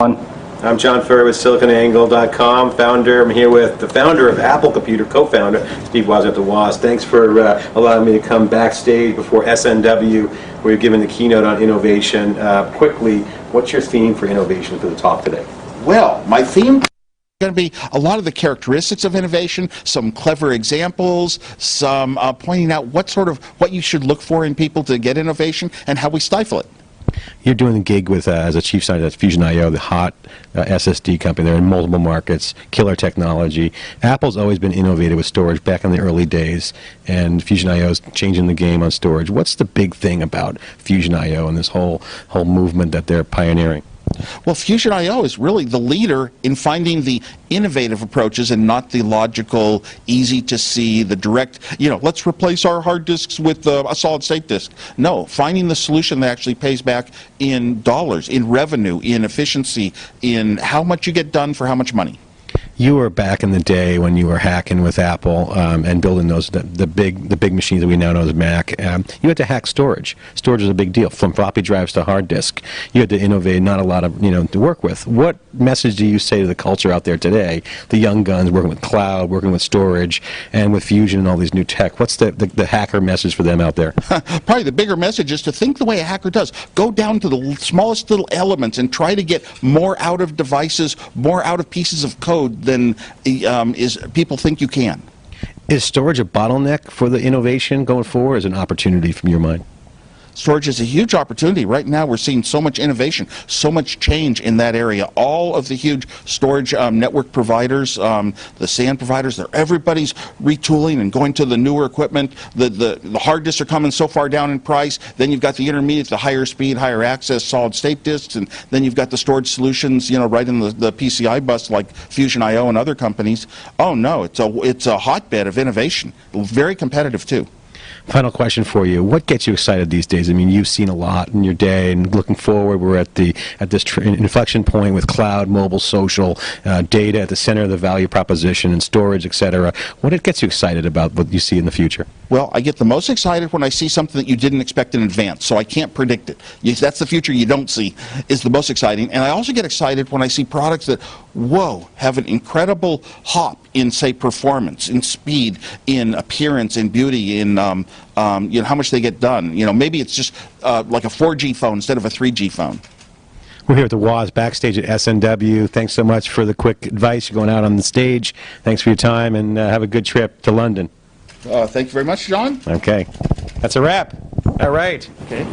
I'm John Ferry with SiliconAngle.com, founder. I'm here with the founder of Apple Computer, co-founder, Steve Wozniack, the Woz. Thanks for allowing me to come backstage before SNW, where you're giving the keynote on innovation. Quickly, what's your theme for innovation for the talk today? Well, my theme is going to be a lot of the characteristics of innovation, some clever examples, some pointing out what you should look for in people to get innovation and how we stifle it. You're doing a gig with, as a chief scientist at Fusion.io, the hot SSD company. They're in multiple markets, killer technology. Apple's always been innovative with storage back in the early days, and Fusion.io is changing the game on storage. What's the big thing about Fusion.io and this whole movement that they're pioneering? Well, Fusion.io is really the leader in finding the innovative approaches and not the logical, easy to see, the direct, let's replace our hard disks with a solid state disk. No, finding the solution that actually pays back in dollars, in revenue, in efficiency, in how much you get done for how much money. You were back in the day when you were hacking with Apple and building those the big machines that we now know as Mac. You had to hack storage. Storage was a big deal, from floppy drives to hard disk. You had to innovate, not a lot of to work with. What message do you say to the culture out there today? The young guns working with cloud, working with storage, and with Fusion and all these new tech. What's the hacker message for them out there? Probably the bigger message is to think the way a hacker does. Go down to the smallest little elements and try to get more out of devices, more out of pieces of code than people think you can. Is storage a bottleneck for the innovation going forward, as an opportunity from your mind? Storage is a huge opportunity. Right now we're seeing so much innovation, so much change in that area. All of the huge storage network providers, the SAN providers, everybody's retooling and going to the newer equipment. The hard disks are coming so far down in price. Then you've got the intermediate, the higher speed, higher access solid state disks, and then you've got the storage solutions, right in the PCI bus like Fusion.io and other companies. Oh no, it's a hotbed of innovation. Very competitive too. Final question for you. What gets you excited these days? I mean, you've seen a lot in your day, and looking forward, we're at this inflection point with cloud, mobile, social, data at the center of the value proposition, and storage, etc. What gets you excited about what you see in the future? Well, I get the most excited when I see something that you didn't expect in advance, so I can't predict it. That's the future you don't see, is the most exciting. And I also get excited when I see products that, whoa, have an incredible hop in, say, performance, in speed, in appearance, in beauty, in how much they get done. Maybe it's just like a 4G phone instead of a 3G phone. We're here at the Woz backstage at SNW. Thanks so much for the quick advice. You're going out on the stage. Thanks for your time, and have a good trip to London. Thank you very much, John. Okay. That's a wrap. All right. Okay.